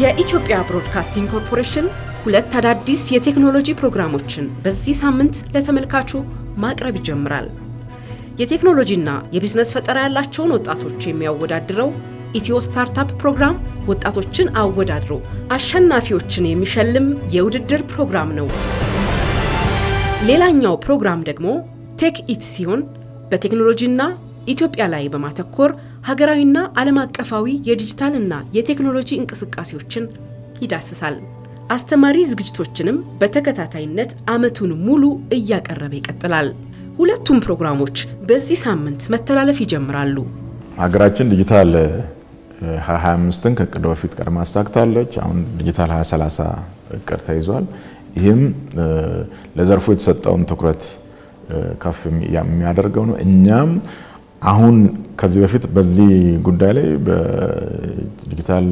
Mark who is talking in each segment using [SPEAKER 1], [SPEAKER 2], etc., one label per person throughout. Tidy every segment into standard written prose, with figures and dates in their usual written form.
[SPEAKER 1] የኢትዮጵያ ብሮድካስቲንግ ኮርፖሬሽን ሁለት አዳዲስ የቴክኖሎጂ ፕሮግራሞችን በዚህ ሳምንት ለተመልካቹ ማቅረብ ይጀምራል። የቴክኖሎጂና የቢዝነስ ፈጠራ ያላቸውን ወጣቶች የሚያወዳድረው ኢትዮ ስታርታፕ ፕሮግራም ወጣቶችን አወዳድሮ አሸናፊዎችን የሚሸልም የውድድር ፕሮግራም ነው። ሌላኛው ፕሮግራም ደግሞ ቴክ ኢት ሲሆን በቴክኖሎጂና ኢትዮጵያ ላይ በማተኮር ሀገራዊና ዓለም አቀፋዊ የዲጂታልና የቴክኖሎጂ እንቅስቃሴዎችን ይዳስሳል። አስተማሪ ዝግጅቶችንም በተከታታይነት ዓመቱን ሙሉ እያቀረበ ይቀጥላል። ሁለቱም ፕሮግራሞች በዚህ ሳምንት መተላለፍ ይጀምራሉ።
[SPEAKER 2] ሀገራችን ዲጂታል 2025ን ከቅድ በፊት ቀድማ አሳክታለች። አሁን ዲጂታል 2030 እቅድ ተይዟል። ይህም ለዘርፉ የተሰጠውን ትኩረት ከፍ የሚያደርገው ነው። እኛም አሁን ከዚህ በፊት በዚህ ጉዳይ ላይ በዲጂታል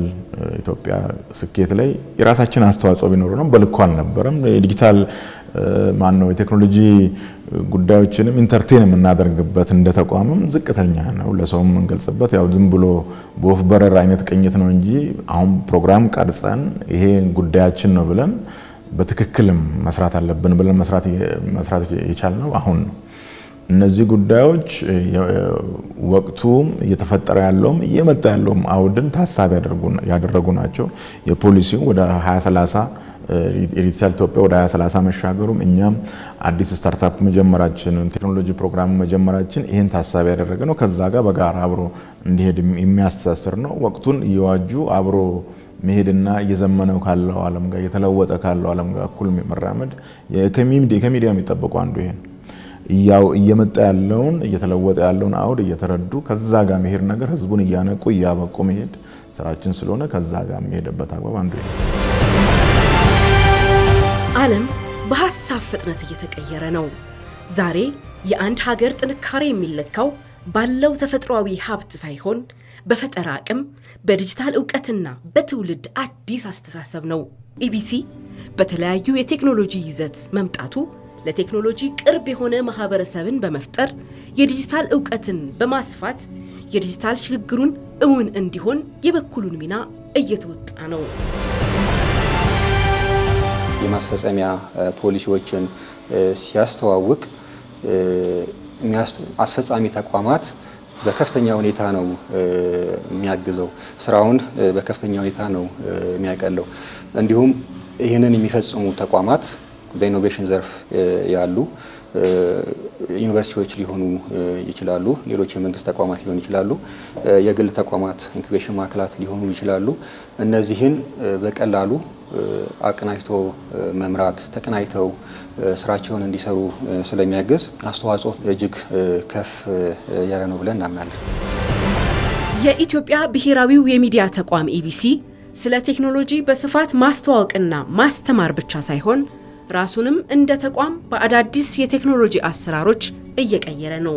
[SPEAKER 2] ኢትዮጵያ ስኬት ላይ የራሳችን አስተዋጽኦ ቢኖር ነው በልኩ አልነበረም። የዲጂታል የቴክኖሎጂ ጉዳዮችንም ኢንተርቴን የምናደርግበት እንደ ተቋምም ዝቅተኛ ነው። ለሰውም እንገልጽበት ያው ዝም ብሎ በወፍ በረር አይነት ቅኝት ነው እንጂ አሁን ፕሮግራም ቀርጸን ይሄ ጉዳያችን ነው ብለን በትክክልም መስራት አለብን ብለን መስራት የቻልነው አሁን ነው። እነዚህ ጉዳዮች ወቅቱም እየተፈጠረ ያለውም እየመጣ ያለውም አውድን ታሳቢ ያደረጉ ናቸው። የፖሊሲው ወደ 2030 የዲጂታል ኢትዮጵያ ወደ 2030 መሻገሩም እኛም አዲስ ስታርታፕ መጀመራችን ቴክኖሎጂ ፕሮግራም መጀመራችን ይሄን ታሳቢ ያደረገ ነው። ከዛ ጋር በጋራ አብሮ እንዲሄድ የሚያስተሳስር ነው። ወቅቱን እየዋጁ አብሮ መሄድና እየዘመነው ካለው ዓለም ጋር እየተለወጠ ካለው ዓለም ጋር እኩል መራመድ ከሚዲያ የሚጠበቁ አንዱ ይሄን ያው እየመጣ ያለውን እየተለወጠ ያለውን አውድ እየተረዱ ከዛ ጋር መሄድ ነገር ህዝቡን እያነቁ እያበቁ መሄድ ስራችን ስለሆነ ከዛ ጋር መሄድበት አግባብ አንዱ ይሄ።
[SPEAKER 1] ዓለም በሐሳብ ፍጥነት እየተቀየረ ነው። ዛሬ የአንድ ሀገር ጥንካሬ የሚለካው ባለው ተፈጥሯዊ ሀብት ሳይሆን በፈጠራ አቅም፣ በዲጂታል ዕውቀትና በትውልድ አዲስ አስተሳሰብ ነው። ኢቢሲ በተለያዩ የቴክኖሎጂ ይዘት መምጣቱ ለቴክኖሎጂ ቅርብ የሆነ ማህበረሰብን በመፍጠር የዲጂታል ዕውቀትን በማስፋት የዲጂታል ሽግግሩን እውን እንዲሆን የበኩሉን ሚና እየተወጣ ነው።
[SPEAKER 3] የማስፈጸሚያ ፖሊሲዎችን ሲያስተዋውቅ አስፈጻሚ ተቋማት በከፍተኛ ሁኔታ ነው የሚያግዘው፣ ስራውን በከፍተኛ ሁኔታ ነው የሚያቀለው። እንዲሁም ይህንን የሚፈጽሙ ተቋማት በኢኖቬሽን ዘርፍ ያሉ ዩኒቨርሲቲዎች ሊሆኑ ይችላሉ፣ ሌሎች የመንግስት ተቋማት ሊሆኑ ይችላሉ፣ የግል ተቋማት ኢንኩቤሽን ማዕከላት ሊሆኑ ይችላሉ። እነዚህን በቀላሉ አቀናጅቶ መምራት ተቀናጅተው ስራቸውን እንዲሰሩ ስለሚያግዝ አስተዋጽኦ እጅግ ከፍ ያለ ነው ብለን እናምናለን።
[SPEAKER 1] የኢትዮጵያ ብሔራዊው የሚዲያ ተቋም ኢቢሲ ስለ ቴክኖሎጂ በስፋት ማስተዋወቅና ማስተማር ብቻ ሳይሆን ራሱንም እንደ ተቋም በአዳዲስ የቴክኖሎጂ አሰራሮች እየቀየረ ነው።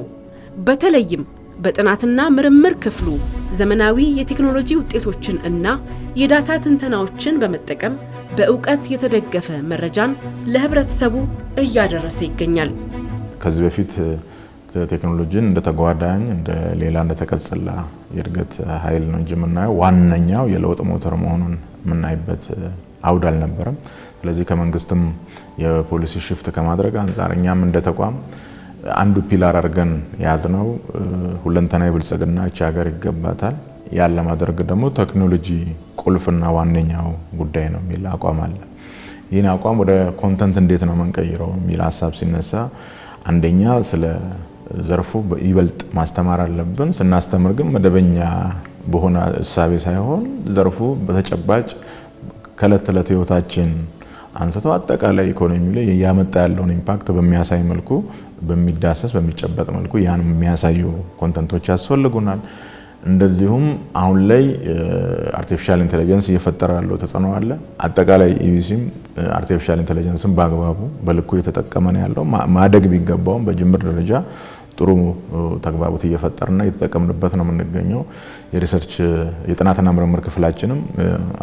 [SPEAKER 1] በተለይም በጥናትና ምርምር ክፍሉ ዘመናዊ የቴክኖሎጂ ውጤቶችን እና የዳታ ትንተናዎችን በመጠቀም በእውቀት የተደገፈ መረጃን ለህብረተሰቡ እያደረሰ ይገኛል።
[SPEAKER 2] ከዚህ በፊት ቴክኖሎጂን እንደ ተጓዳኝ እንደ ሌላ እንደ ተቀጽላ የእድገት ኃይል ነው እንጂ የምናየው ዋነኛው የለውጥ ሞተር መሆኑን የምናይበት አውድ አልነበረም። ስለዚህ ከመንግስትም የፖሊሲ ሽፍት ከማድረግ አንፃር እኛም እንደ ተቋም አንዱ ፒላር አድርገን ያዝነው ሁለንተናዊ ብልጽግና ሀገር ይገባታል። ያን ለማድረግ ደግሞ ቴክኖሎጂ ቁልፍና ዋነኛው ጉዳይ ነው የሚል አቋም አለ። ይህን አቋም ወደ ኮንተንት እንዴት ነው መንቀይረው የሚል ሀሳብ ሲነሳ አንደኛ ስለ ዘርፉ ይበልጥ ማስተማር አለብን። ስናስተምር ግን መደበኛ በሆነ እሳቤ ሳይሆን ዘርፉ በተጨባጭ ከዕለት ተዕለት ህይወታችን አንስቶ አጠቃላይ ኢኮኖሚ ላይ ያመጣ ያለውን ኢምፓክት በሚያሳይ መልኩ በሚዳሰስ በሚጨበጥ መልኩ ያን የሚያሳዩ ኮንተንቶች ያስፈልጉናል። እንደዚሁም አሁን ላይ አርቲፊሻል ኢንተለጀንስ እየፈጠረ ያለው ተጽዕኖ አለ። አጠቃላይ ኢቢሲም አርቲፊሻል ኢንተለጀንስን በአግባቡ በልኩ እየተጠቀመ ነው ያለው። ማደግ ቢገባውም በጅምር ደረጃ ጥሩ ተግባቦት እየፈጠርና እየተጠቀምንበት ነው የምንገኘው። የሪሰርች የጥናትና ምርምር ክፍላችንም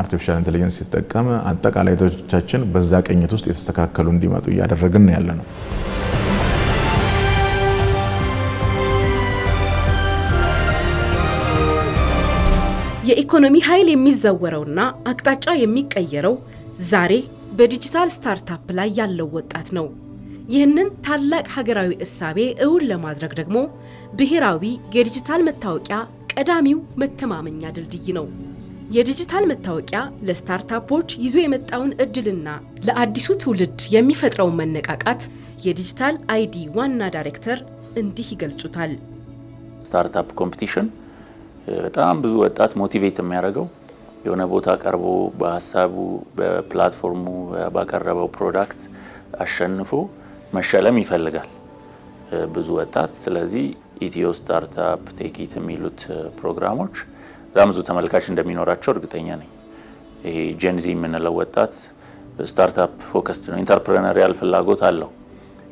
[SPEAKER 2] አርቲፊሻል ኢንተለጀንስ ሲጠቀም አጠቃላይ ቶቻችን በዛ ቅኝት ውስጥ የተስተካከሉ እንዲመጡ እያደረግን ያለ ነው።
[SPEAKER 1] የኢኮኖሚ ኃይል የሚዘወረውና አቅጣጫ የሚቀየረው ዛሬ በዲጂታል ስታርታፕ ላይ ያለው ወጣት ነው። ይህንን ታላቅ ሀገራዊ እሳቤ እውን ለማድረግ ደግሞ ብሔራዊ የዲጂታል መታወቂያ ቀዳሚው መተማመኛ ድልድይ ነው። የዲጂታል መታወቂያ ለስታርታፖች ይዞ የመጣውን እድልና ለአዲሱ ትውልድ የሚፈጥረውን መነቃቃት የዲጂታል አይዲ ዋና ዳይሬክተር እንዲህ ይገልጹታል።
[SPEAKER 4] ስታርታፕ ኮምፒቲሽን በጣም ብዙ ወጣት ሞቲቬት የሚያደርገው የሆነ ቦታ ቀርቦ በሀሳቡ በፕላትፎርሙ ባቀረበው ፕሮዳክት አሸንፎ መሸለም ይፈልጋል ብዙ ወጣት። ስለዚህ ኢትዮ ስታርታፕ ቴክኢት የሚሉት ፕሮግራሞች በጣም ብዙ ተመልካች እንደሚኖራቸው እርግጠኛ ነኝ። ይሄ ጄንዚ የምንለው ወጣት ስታርታፕ ፎከስድ ነው፣ ኢንተርፕረነሪያል ፍላጎት አለው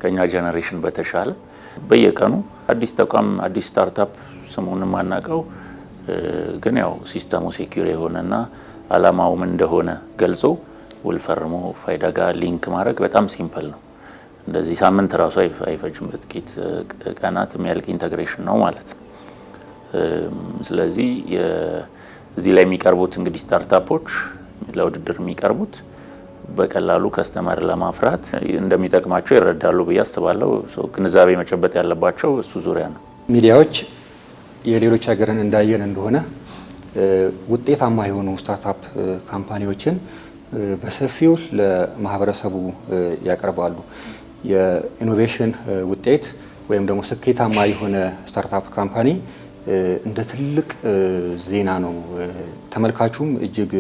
[SPEAKER 4] ከኛ ጄኔሬሽን በተሻለ። በየቀኑ አዲስ ተቋም አዲስ ስታርታፕ ስሙንም አናውቀው ግን ያው ሲስተሙ ሴኩር የሆነና አላማው ምን እንደሆነ ገልጾ ውል ፈርሞ ፋይዳ ጋር ሊንክ ማድረግ በጣም ሲምፕል ነው። እንደዚህ ሳምንት ራሱ አይፈጅም፣ በጥቂት ቀናት የሚያልቅ ኢንተግሬሽን ነው ማለት ነው። ስለዚህ እዚህ ላይ የሚቀርቡት እንግዲህ ስታርታፖች ለውድድር የሚቀርቡት በቀላሉ ከስተመር ለማፍራት እንደሚጠቅማቸው ይረዳሉ ብዬ አስባለሁ። ግንዛቤ መጨበጥ ያለባቸው እሱ ዙሪያ ነው።
[SPEAKER 3] ሚዲያዎች የሌሎች ሀገርን እንዳየን እንደሆነ ውጤታማ የሆኑ ስታርታፕ ካምፓኒዎችን በሰፊው ለማህበረሰቡ ያቀርባሉ። የኢኖቬሽን ውጤት ወይም ደግሞ ስኬታማ የሆነ ስታርታፕ ካምፓኒ እንደ ትልቅ ዜና ነው፣ ተመልካቹም እጅግ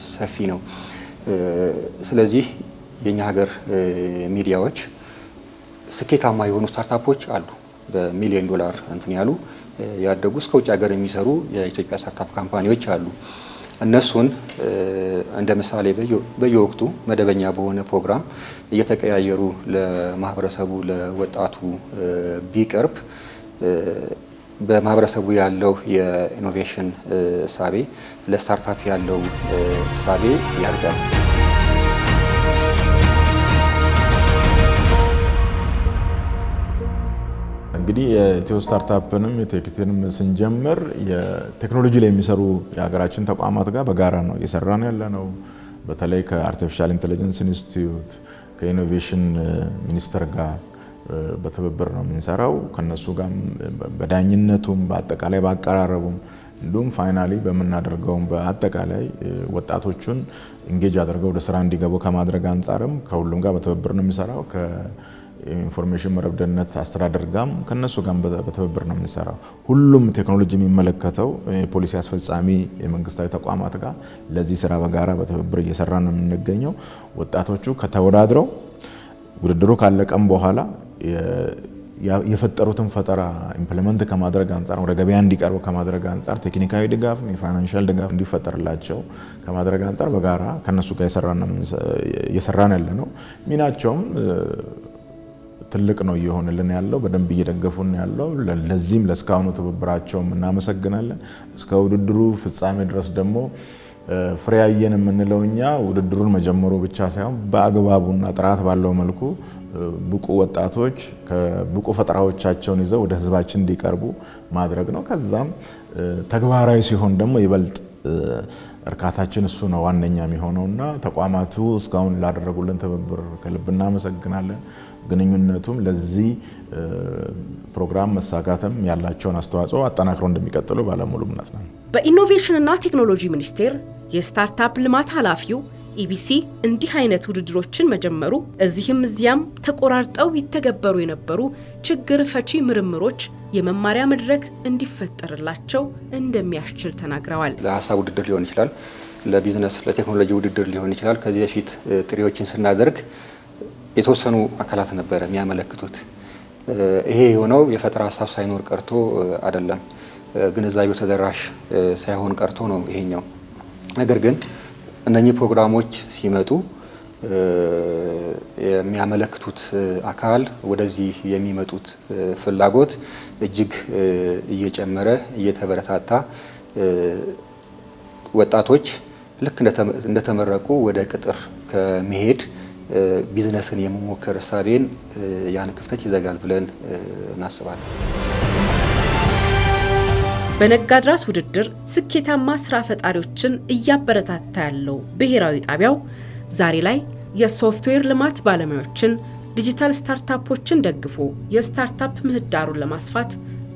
[SPEAKER 3] ሰፊ ነው። ስለዚህ የኛ ሀገር ሚዲያዎች ስኬታማ የሆኑ ስታርታፖች አሉ፣ በሚሊዮን ዶላር እንትን ያሉ ያደጉ እስከ ውጭ ሀገር የሚሰሩ የኢትዮጵያ ስታርታፕ ካምፓኒዎች አሉ። እነሱን እንደ ምሳሌ በየወቅቱ መደበኛ በሆነ ፕሮግራም እየተቀያየሩ ለማህበረሰቡ ለወጣቱ ቢቀርብ በማህበረሰቡ ያለው የኢኖቬሽን እሳቤ ለስታርታፕ ያለው እሳቤ ያድጋል።
[SPEAKER 2] እንግዲህ የኢትዮ ስታርታፕንም የቴክኢትንም ስንጀምር የቴክኖሎጂ ላይ የሚሰሩ የሀገራችን ተቋማት ጋር በጋራ ነው እየሰራን ያለ ነው። በተለይ ከአርቲፊሻል ኢንተለጀንስ ኢንስቲትዩት ከኢኖቬሽን ሚኒስቴር ጋር በትብብር ነው የምንሰራው። ከነሱ ጋር በዳኝነቱም በአጠቃላይ በአቀራረቡም እንዲሁም ፋይናሊ በምናደርገውም በአጠቃላይ ወጣቶቹን ኢንጌጅ አድርገው ወደ ስራ እንዲገቡ ከማድረግ አንጻርም ከሁሉም ጋር በትብብር ነው የሚሰራው። ኢንፎርሜሽን መረብ ደህንነት አስተዳደር ጋም ከነሱ ጋር በትብብር ነው የምንሰራው። ሁሉም ቴክኖሎጂ የሚመለከተው የፖሊሲ አስፈጻሚ የመንግስታዊ ተቋማት ጋር ለዚህ ስራ በጋራ በትብብር እየሰራ ነው የምንገኘው። ወጣቶቹ ከተወዳድረው ውድድሩ ካለቀም በኋላ የፈጠሩትን ፈጠራ ኢምፕሊመንት ከማድረግ አንጻር ወደ ገበያ እንዲቀርቡ ከማድረግ አንጻር ቴክኒካዊ ድጋፍ፣ የፋይናንሻል ድጋፍ እንዲፈጠርላቸው ከማድረግ አንጻር በጋራ ከነሱ ጋር እየሰራን ያለ ነው። ሚናቸውም ትልቅ ነው እየሆነልን ያለው፣ በደንብ እየደገፉን ያለው። ለዚህም ለስካሁኑ ትብብራቸውም እናመሰግናለን። እስከ ውድድሩ ፍጻሜ ድረስ ደግሞ ፍሬ ያየን የምንለው እኛ ውድድሩን መጀመሩ ብቻ ሳይሆን በአግባቡና ጥራት ባለው መልኩ ብቁ ወጣቶች ከብቁ ፈጠራዎቻቸውን ይዘው ወደ ህዝባችን እንዲቀርቡ ማድረግ ነው። ከዛም ተግባራዊ ሲሆን ደግሞ ይበልጥ እርካታችን እሱ ነው ዋነኛ የሚሆነውና ተቋማቱ እስካሁን ላደረጉልን ትብብር ከልብ እናመሰግናለን። ግንኙነቱም ለዚህ ፕሮግራም መሳካትም ያላቸውን አስተዋጽኦ አጠናክረው እንደሚቀጥሉ ባለሙሉ እምነት ነው።
[SPEAKER 1] በኢኖቬሽንና ቴክኖሎጂ ሚኒስቴር የስታርታፕ ልማት ኃላፊው ኢቢሲ እንዲህ አይነት ውድድሮችን መጀመሩ እዚህም እዚያም ተቆራርጠው ይተገበሩ የነበሩ ችግር ፈቺ ምርምሮች የመማሪያ መድረክ እንዲፈጠርላቸው እንደሚያስችል ተናግረዋል።
[SPEAKER 3] ለሀሳብ ውድድር ሊሆን ይችላል፣ ለቢዝነስ ለቴክኖሎጂ ውድድር ሊሆን ይችላል። ከዚህ በፊት ጥሪዎችን ስናደርግ የተወሰኑ አካላት ነበረ የሚያመለክቱት። ይሄ የሆነው የፈጠራ ሀሳብ ሳይኖር ቀርቶ አይደለም፣ ግንዛቤው ተደራሽ ሳይሆን ቀርቶ ነው ይሄኛው። ነገር ግን እነኚህ ፕሮግራሞች ሲመጡ የሚያመለክቱት አካል ወደዚህ የሚመጡት ፍላጎት እጅግ እየጨመረ እየተበረታታ ወጣቶች ልክ እንደተመረቁ ወደ ቅጥር ከመሄድ ቢዝነስን የመሞከር እሳቤን ያን ክፍተት ይዘጋል ብለን እናስባለን።
[SPEAKER 1] በነጋድራስ ውድድር ስኬታማ ስራ ፈጣሪዎችን እያበረታታ ያለው ብሔራዊ ጣቢያው ዛሬ ላይ የሶፍትዌር ልማት ባለሙያዎችን፣ ዲጂታል ስታርታፖችን ደግፎ የስታርታፕ ምህዳሩን ለማስፋት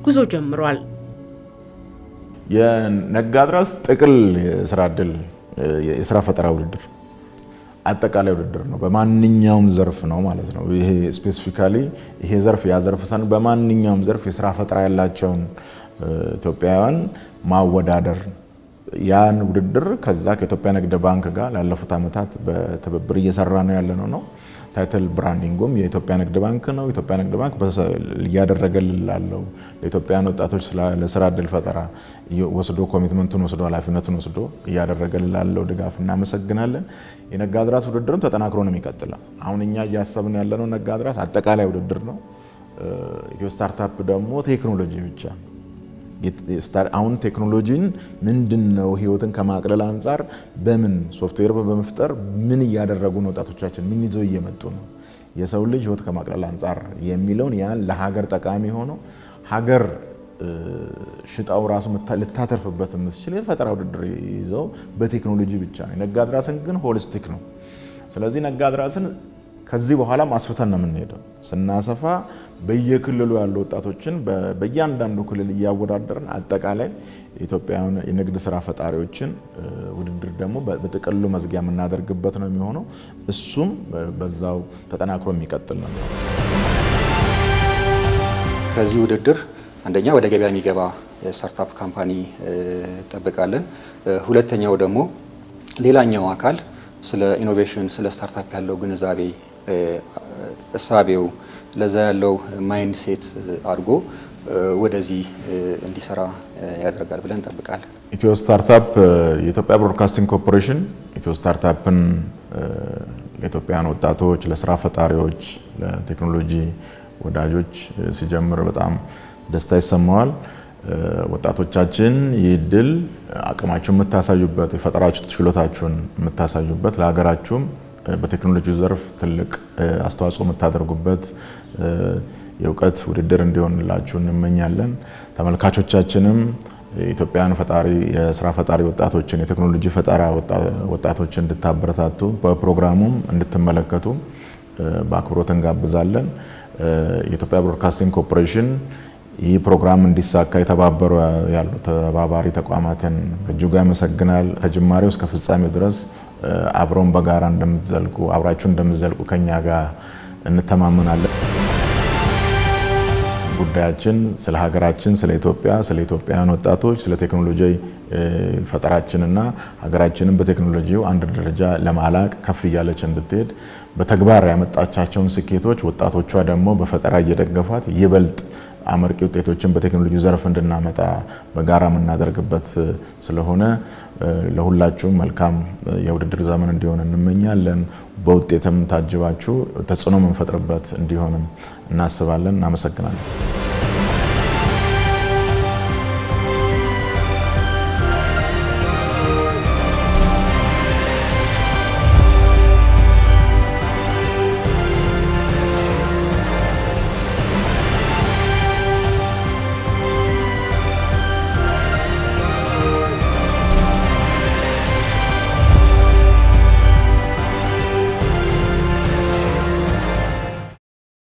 [SPEAKER 1] ጉዞ ጀምሯል።
[SPEAKER 2] የነጋድራስ ጥቅል የስራ ዕድል የስራ ፈጠራ ውድድር አጠቃላይ ውድድር ነው። በማንኛውም ዘርፍ ነው ማለት ነው። ይሄ ስፔሲፊካሊ ይሄ ዘርፍ ያ ዘርፍ ሳይሆን በማንኛውም ዘርፍ የስራ ፈጠራ ያላቸውን ኢትዮጵያውያን ማወዳደር ያን ውድድር ከዛ ከኢትዮጵያ ንግድ ባንክ ጋር ላለፉት ዓመታት በትብብር እየሰራ ነው ያለነው ነው። ታይትል ብራንዲንጉም የኢትዮጵያ ንግድ ባንክ ነው። ኢትዮጵያ ንግድ ባንክ እያደረገልን ላለው ለኢትዮጵያውያን ወጣቶች ለስራ ዕድል ፈጠራ ወስዶ ኮሚትመንቱን ወስዶ ኃላፊነቱን ወስዶ እያደረገልን ላለው ድጋፍ እናመሰግናለን። የነጋድራስ ውድድርም ተጠናክሮ ነው የሚቀጥለው። አሁን እኛ እያሰብን ያለነው ነጋድራስ አጠቃላይ ውድድር ነው። ኢትዮ ስታርታፕ ደግሞ ቴክኖሎጂ ብቻ አሁን ቴክኖሎጂን ምንድነው ህይወትን ከማቅለል አንፃር በምን ሶፍትዌር በመፍጠር ምን እያደረጉ ነው ወጣቶቻችን ምን ይዘው እየመጡ ነው የሰው ልጅ ህይወት ከማቅለል አንፃር የሚለውን ያን ለሀገር ጠቃሚ ሆኖ ሀገር ሽጣው ራሱ ልታተርፍበት የምትችል የፈጠራ ውድድር ይዘው በቴክኖሎጂ ብቻ ነው። ነጋድራስን ግን ሆሊስቲክ ነው። ስለዚህ ነጋድራስን ከዚህ በኋላ ማስፈተን ነው የምንሄደው። ስናሰፋ በየክልሉ ያሉ ወጣቶችን በእያንዳንዱ ክልል እያወዳደርን አጠቃላይ ኢትዮጵያውያን የንግድ ስራ ፈጣሪዎችን ውድድር ደግሞ በጥቅሉ መዝጊያ የምናደርግበት ነው የሚሆነው። እሱም በዛው ተጠናክሮ የሚቀጥል ነው።
[SPEAKER 3] ከዚህ ውድድር አንደኛ ወደ ገበያ የሚገባ ስታርታፕ ካምፓኒ እንጠብቃለን። ሁለተኛው ደግሞ ሌላኛው አካል ስለ ኢኖቬሽን ስለ ስታርታፕ ያለው ግንዛቤ እሳቤው ለዛ ያለው ማይንድ ሴት አድርጎ ወደዚህ እንዲሰራ ያደርጋል ብለን እንጠብቃለን።
[SPEAKER 2] ኢትዮ ስታርታፕ የኢትዮጵያ ብሮድካስቲንግ ኮርፖሬሽን ኢትዮ ስታርታፕን ለኢትዮጵያውያን ወጣቶች፣ ለስራ ፈጣሪዎች፣ ለቴክኖሎጂ ወዳጆች ሲጀምር በጣም ደስታ ይሰማዋል። ወጣቶቻችን ይህ ድል አቅማችሁን የምታሳዩበት የፈጠራችሁ ችሎታችሁን የምታሳዩበት ለሀገራችሁም በቴክኖሎጂ ዘርፍ ትልቅ አስተዋጽኦ የምታደርጉበት የእውቀት ውድድር እንዲሆንላችሁ እንመኛለን። ተመልካቾቻችንም ኢትዮጵያን ፈጣሪ የስራ ፈጣሪ ወጣቶችን የቴክኖሎጂ ፈጠራ ወጣቶችን እንድታበረታቱ በፕሮግራሙም እንድትመለከቱ በአክብሮት እንጋብዛለን። የኢትዮጵያ ብሮድካስቲንግ ኮርፖሬሽን ይህ ፕሮግራም እንዲሳካ የተባበሩ ያሉ ተባባሪ ተቋማትን በእጅጉ ያመሰግናል። ከጅማሬው እስከ ፍጻሜው ድረስ አብረውን በጋራ እንደምትዘልቁ አብራችሁ እንደምትዘልቁ ከኛ ጋር እንተማመናለን። ጉዳያችን ስለ ሀገራችን፣ ስለ ኢትዮጵያ፣ ስለ ኢትዮጵያውያን ወጣቶች፣ ስለ ቴክኖሎጂ ፈጠራችንና ሀገራችንን በቴክኖሎጂው አንድ ደረጃ ለማላቅ ከፍ እያለች እንድትሄድ በተግባር ያመጣቻቸውን ስኬቶች ወጣቶቿ ደግሞ በፈጠራ እየደገፏት ይበልጥ አመርቂ ውጤቶችን በቴክኖሎጂ ዘርፍ እንድናመጣ በጋራ የምናደርግበት ስለሆነ ለሁላችሁም መልካም የውድድር ዘመን እንዲሆን እንመኛለን። በውጤትም ታጅባችሁ ተጽዕኖ የምንፈጥርበት እንዲሆንም እናስባለን። እናመሰግናለን።